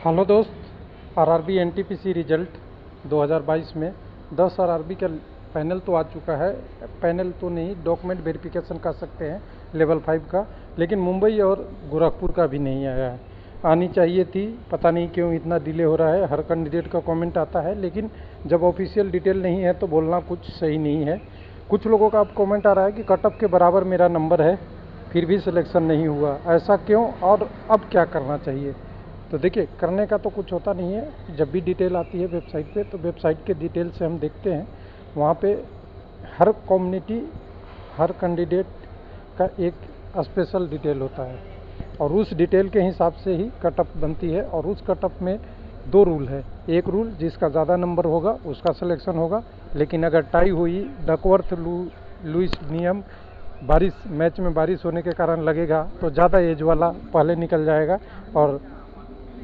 Hello दोस्त, RRB NTPC result 2022 में 10 RRB का पैनल तो आ चुका है। पैनल तो नहीं, डॉक्यूमेंट वेरिफिकेशन कर सकते हैं लेवल 5 का, लेकिन मुंबई और गोरखपुर का भी नहीं आया है। आनी चाहिए थी, पता नहीं क्यों इतना डिले हो रहा है। हर कैंडिडेट का कमेंट आता है, लेकिन जब ऑफिशियल डिटेल नहीं है तो बोलना कुछ सही नहीं है। कुछ लोगों का अब कमेंट आ रहा है कि कट ऑफ के बराबर मेरा नंबर है, फिर भी सिलेक्शन नहीं हुआ, ऐसा क्यों और अब क्या करना चाहिए। तो देखिए, करने का तो कुछ होता नहीं है। जब भी डिटेल आती है वेबसाइट पे, तो वेबसाइट के डिटेल से हम देखते हैं। वहाँ पे हर कम्युनिटी, हर कैंडिडेट का एक स्पेशल डिटेल होता है, और उस डिटेल के हिसाब से ही कटअप बनती है। और उस कटअप में दो रूल है। एक रूल, जिसका ज़्यादा नंबर होगा उसका सिलेक्शन होगा, लेकिन अगर टाई हुई, डकवर्थ लुईस नियम, बारिश, मैच में बारिश होने के कारण लगेगा, तो ज़्यादा एज वाला पहले निकल जाएगा और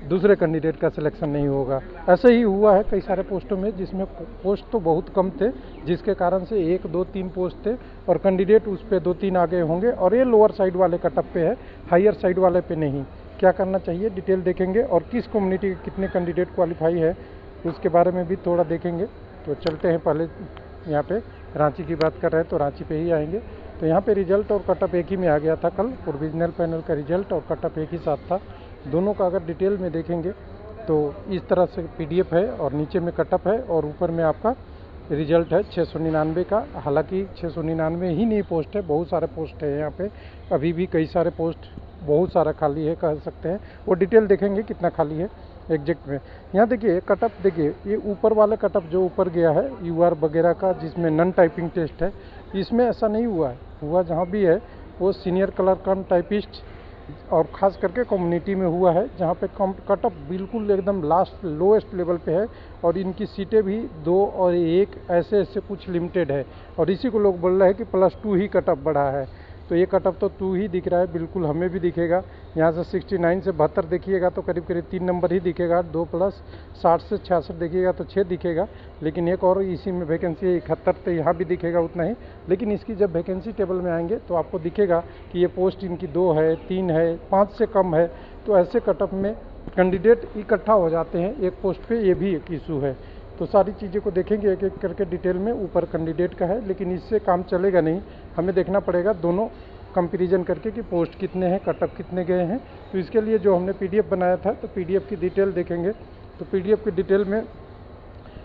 दूसरे कैंडिडेट का सिलेक्शन नहीं होगा। ऐसे ही हुआ है कई सारे पोस्टों में, जिसमें पोस्ट तो बहुत कम थे, जिसके कारण से 1, 2, 3 पोस्ट थे और कैंडिडेट उस पर 2, 3 आगे होंगे। और ये लोअर साइड वाले कटअप पे है, हायर साइड वाले पे नहीं। क्या करना चाहिए डिटेल देखेंगे, और किस कम्युनिटी के कितने कैंडिडेट क्वालिफाई है उसके बारे में भी थोड़ा देखेंगे। तो चलते हैं, पहले यहाँ पे रांची की बात कर रहे हैं तो रांची पे ही आएंगे। तो यहाँ पे रिजल्ट और कटअप एक ही में आ गया था। कल प्रोविजनल पैनल का रिजल्ट और कटअप एक ही साथ था। दोनों का अगर डिटेल में देखेंगे तो इस तरह से पीडीएफ है, और नीचे में कटअप है और ऊपर में आपका रिजल्ट है 699 का। हालांकि 699 ही नहीं पोस्ट है, बहुत सारे पोस्ट है यहाँ पे, अभी भी कई सारे पोस्ट, बहुत सारा खाली है कह सकते हैं। वो डिटेल देखेंगे कितना खाली है एग्जैक्ट में। यहाँ देखिए कटअप, देखिए ये ऊपर वाला कटअप जो ऊपर गया है यूआर वगैरह का, जिसमें नन टाइपिंग टेस्ट है, इसमें ऐसा नहीं हुआ है। हुआ जहाँ भी है वो सीनियर क्लर्क कम टाइपिस्ट और ख़ास करके कम्युनिटी में हुआ है, जहाँ पे कटअप बिल्कुल एकदम लास्ट लोएस्ट लेवल पे है। और इनकी सीटें भी 2 और 1 ऐसे ऐसे कुछ लिमिटेड है, और इसी को लोग बोल रहे हैं कि +2 ही कटअप बढ़ा है। तो ये कटअप तो 2 ही दिख रहा है, बिल्कुल हमें भी दिखेगा। यहाँ से 69 से 72 देखिएगा तो करीब करीब 3 नंबर ही दिखेगा। 2 प्लस 60 से 66 देखिएगा तो 6 दिखेगा। लेकिन एक और इसी में वैकेंसी है 71, तो यहाँ भी दिखेगा उतना ही। लेकिन इसकी जब वैकेंसी टेबल में आएंगे तो आपको दिखेगा कि ये पोस्ट इनकी 2 है, 3 है, 5 से कम है। तो ऐसे कटअप में कैंडिडेट इकट्ठा हो जाते हैं एक पोस्ट पे, ये भी एक इशू है। तो सारी चीज़ें को देखेंगे एक एक करके डिटेल में। ऊपर कैंडिडेट का है, लेकिन इससे काम चलेगा नहीं, हमें देखना पड़ेगा दोनों कंपैरिजन करके कि पोस्ट कितने हैं, कटअप कितने गए हैं। तो इसके लिए जो हमने पीडीएफ बनाया था, तो पीडीएफ की डिटेल देखेंगे। तो पीडीएफ की डिटेल में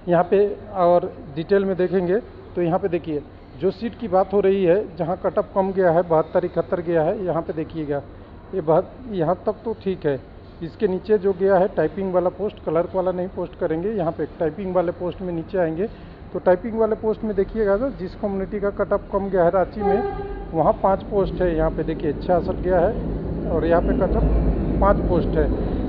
यहाँ पे और डिटेल में देखेंगे तो यहाँ पे देखिए जो सीट की बात हो रही है, जहाँ कटअप कम गया है 72, 71 गया है, यहाँ पे देखिएगा ये यहाँ तक तो ठीक है। इसके नीचे जो गया है टाइपिंग वाला पोस्ट, क्लर्क वाला नहीं पोस्ट करेंगे, यहाँ पे टाइपिंग वाले पोस्ट में नीचे आएंगे तो टाइपिंग वाले पोस्ट में देखिएगा ना, जिस कम्युनिटी का कटअप कम गया है रांची में, वहाँ 5 पोस्ट है। यहाँ पे देखिए 66 गया है, और यहाँ पे कटअप 5 पोस्ट है,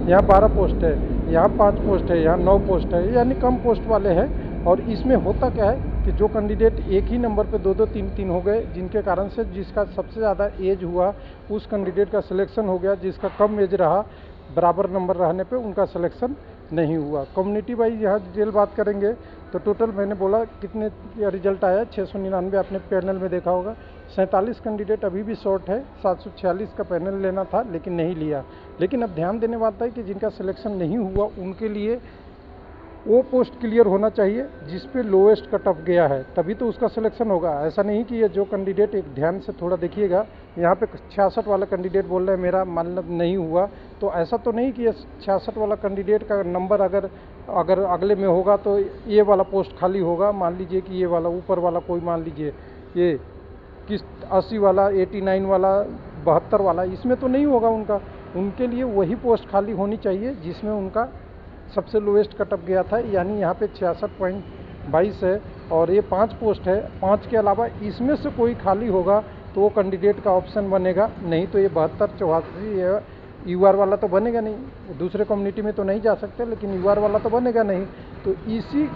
यहाँ 12 पोस्ट है, यहाँ 5 पोस्ट है, यहाँ 9 पोस्ट है, यानी कम पोस्ट वाले हैं। और इसमें होता क्या है कि जो कैंडिडेट एक ही नंबर पे 2-2, 3-3 हो गए, जिनके कारण से जिसका सबसे ज़्यादा एज हुआ उस कैंडिडेट का सिलेक्शन हो गया, जिसका कम एज रहा बराबर नंबर रहने पे उनका सिलेक्शन नहीं हुआ। कम्युनिटी वाइज यहाँ डिटेल बात करेंगे तो टोटल मैंने बोला कितने रिजल्ट आया 699, आपने पैनल में देखा होगा। 47 कैंडिडेट अभी भी शॉर्ट है, 746 का पैनल लेना था लेकिन नहीं लिया। लेकिन अब ध्यान देने वाला है कि जिनका सिलेक्शन नहीं हुआ उनके लिए वो पोस्ट क्लियर होना चाहिए जिस पे लोएस्ट कट ऑफ गया है, तभी तो उसका सिलेक्शन होगा। ऐसा नहीं कि ये जो कैंडिडेट, एक ध्यान से थोड़ा देखिएगा, यहाँ पे 66 वाला कैंडिडेट बोल रहे हैं मेरा मतलब नहीं हुआ, तो ऐसा तो नहीं कि ये 66 वाला कैंडिडेट का नंबर अगर अगले में होगा तो ये वाला पोस्ट खाली होगा। मान लीजिए कि ये वाला ऊपर वाला कोई, मान लीजिए ये किस 80 वाला, 89 वाला, 72 वाला, इसमें तो नहीं होगा उनका। उनके लिए वही पोस्ट खाली होनी चाहिए जिसमें उनका सबसे लोएस्ट कटअप गया था, यानी यहाँ पे 66.22 है, और ये 5 पोस्ट है। 5 के अलावा इसमें से कोई खाली होगा तो वो कैंडिडेट का ऑप्शन बनेगा, नहीं तो ये 72, 84 यूआर वाला तो बनेगा नहीं। दूसरे कम्युनिटी में तो नहीं जा सकते, लेकिन यूआर वाला तो बनेगा नहीं। तो इसी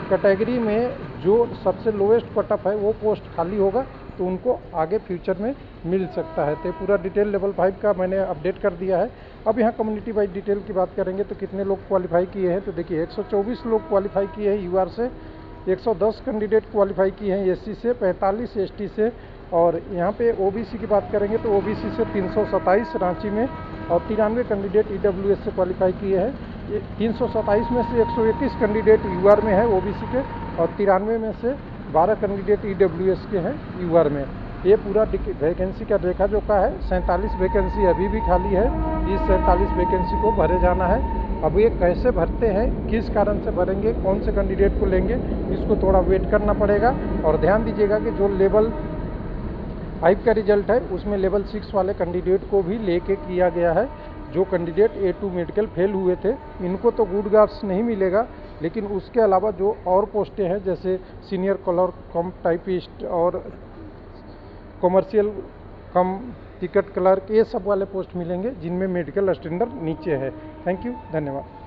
कैटेगरी में जो सबसे लोएस्ट कटअप है वो पोस्ट खाली होगा, तो उनको आगे फ्यूचर में मिल सकता है। तो पूरा डिटेल लेवल 5 का मैंने अपडेट कर दिया है। अब यहाँ कम्युनिटी वाइज डिटेल की बात करेंगे तो कितने लोग क्वालिफाई किए हैं, तो देखिए 124 लोग क्वालिफाई किए हैं यूआर से, 110 कैंडिडेट क्वालिफाई किए हैं एससी से, 45 एसटी से, और यहाँ पे ओबीसी की बात करेंगे तो ओबीसी से 327 रांची में, और 93 कैंडिडेट ईडब्ल्यूएस से क्वालिफाई किए हैं। 327 में से 121 कैंडिडेट यूआर में है ओबीसी के, और 93 में से 12 कैंडिडेट ईडब्ल्यूएस के हैं यूआर में। ये पूरा वैकेंसी का देखा जोखा है। 47 वैकेंसी अभी भी खाली है। इस 47 वैकेंसी को भरे जाना है। अब ये कैसे भरते हैं, किस कारण से भरेंगे, कौन से कैंडिडेट को लेंगे, इसको थोड़ा वेट करना पड़ेगा। और ध्यान दीजिएगा कि जो लेवल 5 का रिजल्ट है उसमें लेवल 6 वाले कैंडिडेट को भी लेके किया गया है। जो कैंडिडेट A2 मेडिकल फेल हुए थे इनको तो गुड गार्ड्स नहीं मिलेगा, लेकिन उसके अलावा जो और पोस्टें हैं जैसे सीनियर क्लर्क कम टाइपिस्ट और कॉमर्शियल कम टिकट क्लर्क, ये सब वाले पोस्ट मिलेंगे जिनमें मेडिकल स्टैंडर्ड नीचे है। थैंक यू, धन्यवाद।